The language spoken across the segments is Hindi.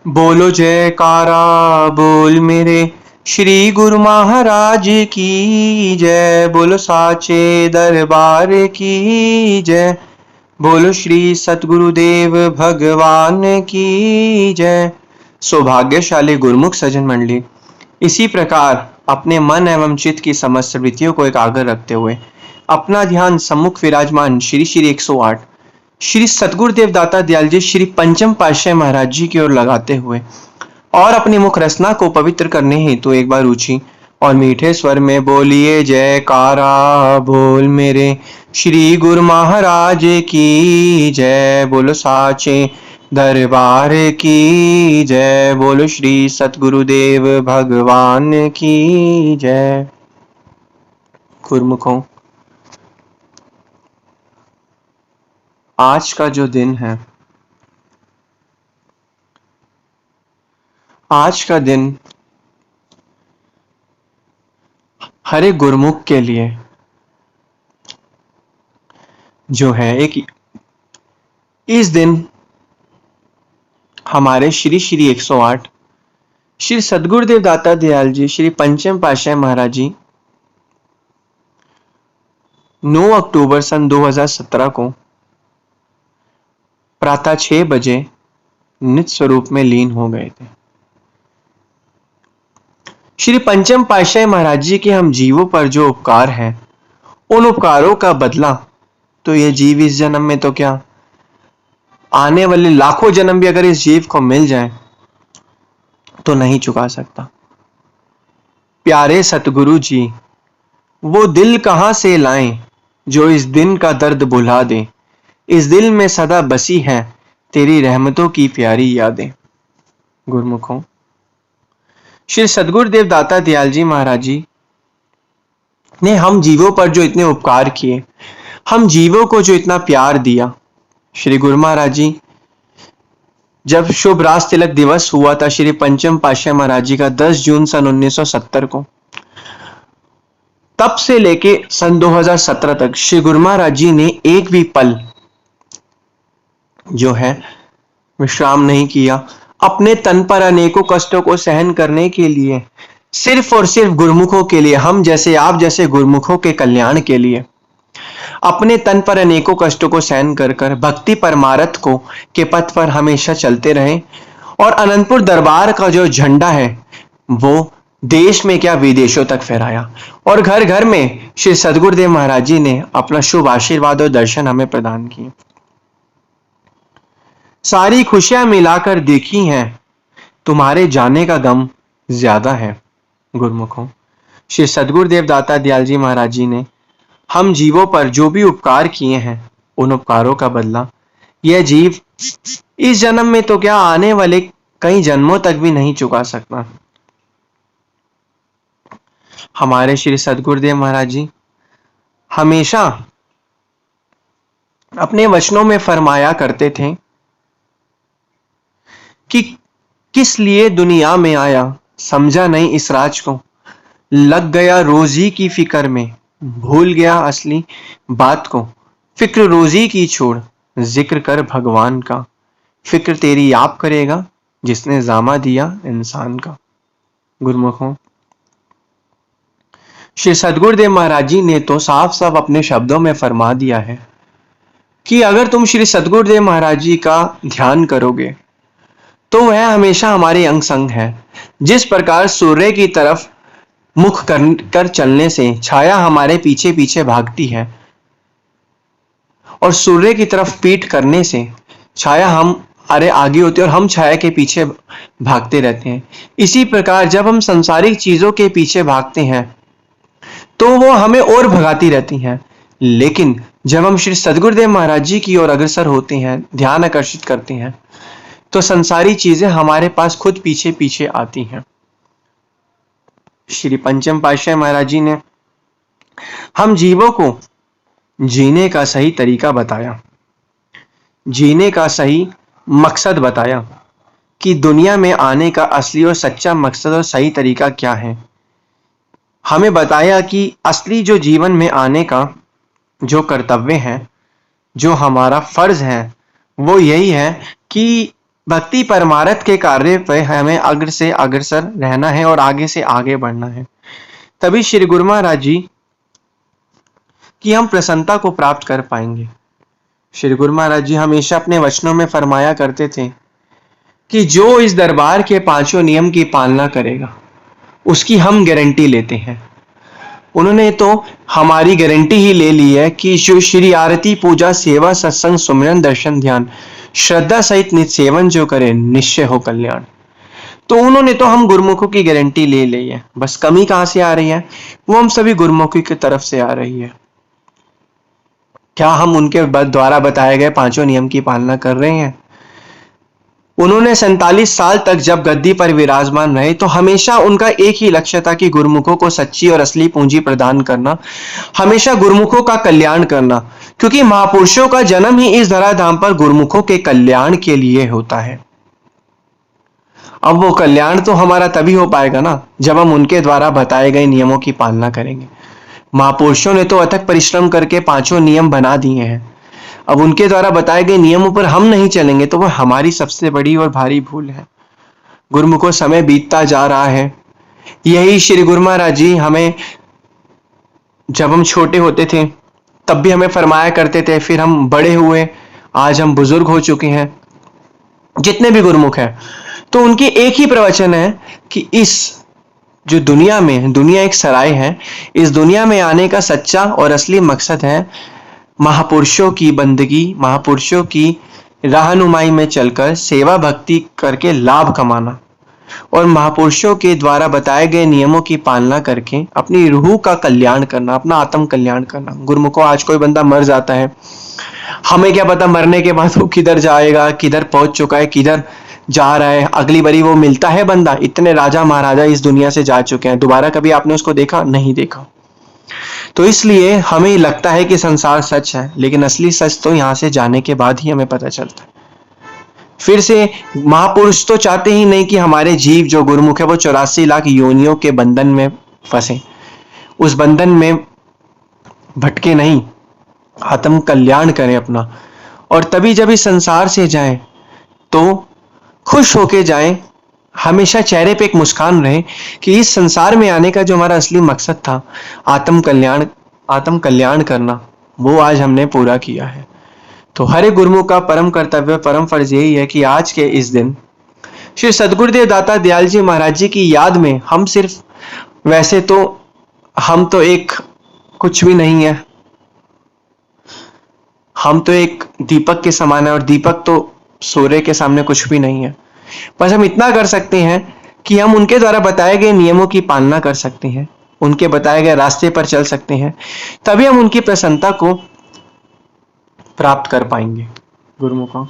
बोलो जयकारा बोल मेरे श्री गुरु महाराज की जय। बोलो साचे दरबार की जय। बोलो श्री सतगुरुदेव भगवान की जय। सौभाग्यशाली गुरुमुख सज्जन मंडली, इसी प्रकार अपने मन एवं चित्त की समस्त वृत्तियों को एकाग्र रखते हुए अपना ध्यान सम्मुख विराजमान श्री श्री 108 श्री सतगुरुदेव दाता दयाल जी श्री पंचम पातशाही महाराज जी की ओर लगाते हुए और अपनी मुख रसना को पवित्र करने हेतु एक बार ऊंची और मीठे स्वर में बोलिए जयकारा बोल मेरे श्री गुरु महाराज की जय। बोलो साचे दरबार की जय। बोलो श्री सतगुरुदेव भगवान की जय। गुरुमुखों, आज का जो दिन है, आज का दिन हर एक गुरुमुख के लिए जो है एक इस दिन हमारे श्री श्री 108 श्री सतगुरुदेव दाता दयाल जी श्री पंचम पातशाही महाराज जी 9 अक्टूबर सन 2017 को प्रातः 6 बजे निज स्वरूप में लीन हो गए थे। श्री पंचम पातशाही महाराज जी के हम जीवों पर जो उपकार हैं, उन उपकारों का बदला तो ये जीव इस जन्म में तो क्या, आने वाले लाखों जन्म भी अगर इस जीव को मिल जाए तो नहीं चुका सकता। प्यारे सतगुरु जी वो दिल कहां से लाएं जो इस दिन का दर्द भुला दे। इस दिल में सदा बसी है तेरी रहमतों की प्यारी यादें। गुरुमुखों, श्री सतगुरुदेव दाता दयाल जी महाराज जी ने हम जीवों पर जो इतने उपकार किए, हम जीवों को जो इतना प्यार दिया, श्री गुरु महाराज जी जब शुभ रास तिलक दिवस हुआ था श्री पंचम पातशाही महाराज जी का 10 जून सन 1970 को, तब से लेके सन 2017 तक श्री गुरु महाराज जी ने एक भी पल जो है विश्राम नहीं किया। अपने तन पर अनेकों कष्टों को सहन करने के लिए, सिर्फ और सिर्फ गुरुमुखों के लिए, हम जैसे आप जैसे गुरुमुखों के कल्याण के लिए अपने तन पर अनेकों कष्टों को सहन कर कर भक्ति परमारथ को के पथ पर हमेशा चलते रहे और अनंतपुर दरबार का जो झंडा है वो देश में क्या विदेशों तक फहराया और घर घर में श्री सतगुरुदेव महाराज जी ने अपना शुभ आशीर्वाद और दर्शन हमें प्रदान किए। सारी खुशियां मिलाकर देखी हैं, तुम्हारे जाने का गम ज्यादा है। गुरुमुखों, श्री सतगुरुदेव दाता दयाल जी महाराज जी ने हम जीवों पर जो भी उपकार किए हैं, उन उपकारों का बदला यह जीव इस जन्म में तो क्या, आने वाले कई जन्मों तक भी नहीं चुका सकता। हमारे श्री सतगुरुदेव महाराज जी हमेशा अपने वचनों में फरमाया करते थे कि किस लिए दुनिया में आया समझा नहीं इस राज को, लग गया रोजी की फिक्र में भूल गया असली बात को। फिक्र रोजी की छोड़ जिक्र कर भगवान का, फिक्र तेरी आप करेगा जिसने जामा दिया इंसान का। गुरुमुखों, श्री सतगुरुदेव महाराज जी ने तो साफ साफ अपने शब्दों में फरमा दिया है कि अगर तुम श्री सतगुरुदेव महाराज जी का ध्यान करोगे तो वह हमेशा हमारे अंग संग है। जिस प्रकार सूर्य की तरफ मुख कर चलने से छाया हमारे पीछे पीछे भागती है और सूर्य की तरफ पीठ करने से छाया हमारे आगे होती है और हम छाया के पीछे भागते रहते हैं। इसी प्रकार जब हम संसारिक चीजों के पीछे भागते हैं तो वो हमें और भगाती रहती हैं, लेकिन जब हम श्री सतगुरुदेव महाराज जी की ओर अग्रसर होते हैं, ध्यान आकर्षित करते हैं, तो संसारी चीजें हमारे पास खुद पीछे पीछे आती हैं। श्री पंचम पातशाही महाराज जी ने हम जीवों को जीने का सही तरीका बताया, जीने का सही मकसद बताया कि दुनिया में आने का असली और सच्चा मकसद और सही तरीका क्या है। हमें बताया कि असली जो जीवन में आने का जो कर्तव्य है, जो हमारा फर्ज है, वो यही है कि भक्ति परमार्थ के कार्य पे हमें अग्र से अग्रसर रहना है और आगे से आगे बढ़ना है। तभी श्री गुरु महाराज जी की हम प्रसन्नता को प्राप्त कर पाएंगे। श्री गुरु महाराज जी हमेशा अपने वचनों में फरमाया करते थे कि जो इस दरबार के पांचों नियम की पालना करेगा उसकी हम गारंटी लेते हैं। उन्होंने तो हमारी गारंटी ही ले ली है कि जो श्री आरती पूजा सेवा सत्संग सुमिरन दर्शन ध्यान श्रद्धा सहित नित सेवन जो करे निश्चय हो कल्याण। तो उन्होंने तो हम गुरुमुखों की गारंटी ले ली है। बस कमी कहां से आ रही है? वो हम सभी गुरुमुखी की तरफ से आ रही है। क्या हम उनके द्वारा बताए गए पांचों नियम की पालना कर रहे हैं? उन्होंने 47 साल तक जब गद्दी पर विराजमान रहे तो हमेशा उनका एक ही लक्ष्य था कि गुरुमुखों को सच्ची और असली पूंजी प्रदान करना, हमेशा गुरुमुखों का कल्याण करना, क्योंकि महापुरुषों का जन्म ही इस धराधाम पर गुरुमुखों के कल्याण के लिए होता है। अब वो कल्याण तो हमारा तभी हो पाएगा ना जब हम उनके द्वारा बताए गए नियमों की पालना करेंगे। महापुरुषों ने तो अथक परिश्रम करके पांचों नियम बना दिए हैं। अब उनके द्वारा बताए गए नियमों पर हम नहीं चलेंगे तो वह हमारी सबसे बड़ी और भारी भूल है। गुरुमुखों समय बीतता जा रहा है। यही श्री गुरु महाराज जी हमें जब हम छोटे होते थे तब भी हमें फरमाया करते थे, फिर हम बड़े हुए, आज हम बुजुर्ग हो चुके हैं, जितने भी गुरुमुख हैं, तो उनकी एक ही प्रवचन है कि इस जो दुनिया में, दुनिया एक सराय है, इस दुनिया में आने का सच्चा और असली मकसद है महापुरुषों की बंदगी, महापुरुषों की राहनुमाई में चलकर सेवा भक्ति करके लाभ कमाना और महापुरुषों के द्वारा बताए गए नियमों की पालना करके अपनी रूह का कल्याण करना, अपना आत्म कल्याण करना। गुरुमुखों, आज कोई बंदा मर जाता है, हमें क्या पता मरने के बाद वो किधर जाएगा, किधर पहुंच चुका है, किधर जा रहा है। अगली बारी वो मिलता है बंदा, इतने राजा महाराजा इस दुनिया से जा चुके हैं, दोबारा कभी आपने उसको देखा? नहीं देखा। तो इसलिए हमें लगता है कि संसार सच है, लेकिन असली सच तो यहां से जाने के बाद ही हमें पता चलता है। फिर से महापुरुष तो चाहते ही नहीं कि हमारे जीव जो गुरुमुख है वो 84 लाख योनियों के बंधन में फंसे, उस बंधन में भटके नहीं, आत्म कल्याण करें अपना। और तभी जब इस संसार से जाएं तो खुश होके जाएं, हमेशा चेहरे पे एक मुस्कान रहे कि इस संसार में आने का जो हमारा असली मकसद था आत्म कल्याण करना, वो आज हमने पूरा किया है। तो हर एक गुरुमुख का परम कर्तव्य, परम फर्ज यही है कि आज के इस दिन श्री सद्गुरुदेव दाता दयाल जी महाराज जी की याद में हम सिर्फ, वैसे तो हम तो एक कुछ भी नहीं है, हम तो एक दीपक के समान है और दीपक तो सूर्य के सामने कुछ भी नहीं है। बस हम इतना कर सकते हैं कि हम उनके द्वारा बताए गए नियमों की पालना कर सकते हैं, उनके बताए गए रास्ते पर चल सकते हैं, तभी हम उनकी प्रसन्नता को प्राप्त कर पाएंगे। गुरुमुखों,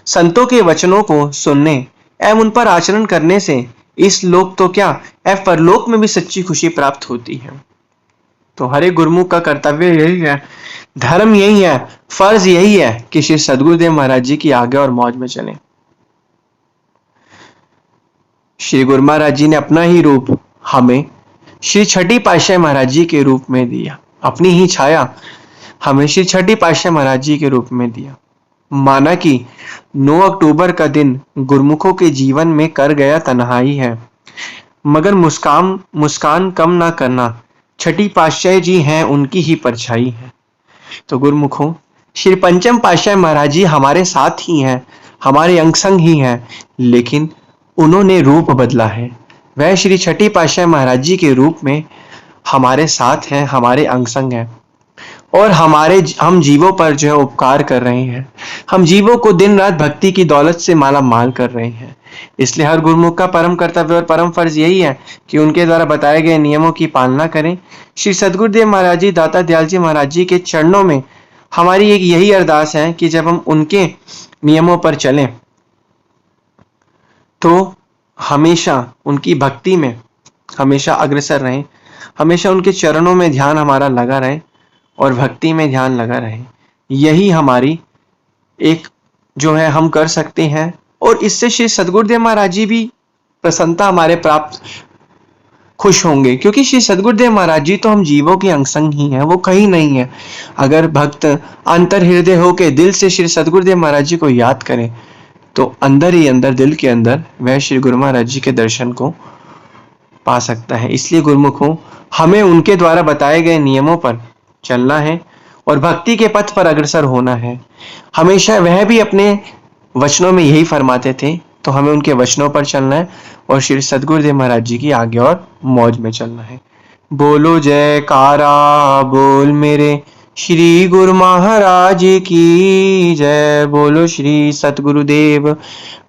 संतों के वचनों को सुनने एवं उन पर आचरण करने से इस लोक तो क्या एवं परलोक में भी सच्ची खुशी प्राप्त होती है। तो हर एक गुरुमुख का कर्तव्य यही है, धर्म यही है, फर्ज यही है कि श्री सद्गुरुदेव महाराज जी की आज्ञा और मौज में चलें। श्री गुरु महाराज जी ने अपना ही रूप हमें श्री छठी पातशाही महाराज जी के रूप में दिया, अपनी ही छाया हमें श्री छठी पातशाही महाराज जी के रूप में दिया। माना कि 9 अक्टूबर का दिन गुरुमुखों के जीवन में कर गया तन्हाई है, मगर मुस्कान कम ना करना, छठी पातशाही जी हैं उनकी ही परछाई है। तो गुरुमुखों, श्री पंचम पातशाही महाराज जी हमारे साथ ही हैं, हमारे अंग संग ही हैं, लेकिन उन्होंने रूप बदला है। वह श्री छठी पातशाही महाराज जी के रूप में हमारे साथ हैं, हमारे अंग संग हैं और हम जीवों पर जो है उपकार कर रहे हैं, हम जीवों को दिन रात भक्ति की दौलत से माला माल कर रहे हैं। इसलिए हर गुरुमुख का परम कर्तव्य और परम फर्ज यही है कि उनके द्वारा बताए गए नियमों की पालना करें। श्री सद्गुरुदेव महाराज जी, दाता दयाल जी महाराज जी के चरणों में हमारी एक यही अरदास है कि जब हम उनके नियमों पर चलें तो हमेशा उनकी भक्ति में हमेशा अग्रसर रहें, हमेशा उनके चरणों में ध्यान हमारा लगा रहे और भक्ति में ध्यान लगा रहे। यही हमारी एक जो है हम कर सकते हैं और इससे श्री सद्गुरुदेव महाराज जी भी प्रसन्नता हमारे प्राप्त खुश होंगे, क्योंकि श्री सद्गुरुदेव महाराज जी तो हम जीवों के अंग संग ही हैं, वो कहीं नहीं है। अगर भक्त अंतर हृदय होके दिल से श्री सद्गुरुदेव महाराज जी को याद करें तो अंदर ही अंदर, दिल के अंदर वह श्री गुरु महाराज जी के दर्शन को पा सकता है। इसलिए गुरुमुखों, हमें उनके द्वारा बताए गए नियमों पर चलना है और भक्ति के पथ पर अग्रसर होना है। हमेशा वह भी अपने वचनों में यही फरमाते थे, तो हमें उनके वचनों पर चलना है और श्री सद्गुरुदेव महाराज जी की आज्ञा और मौज में चलना है। बोलो जयकारा बोल मेरे श्री गुरु महाराज की जय। बोलो श्री सतगुरुदेव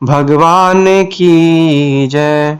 भगवान की जय।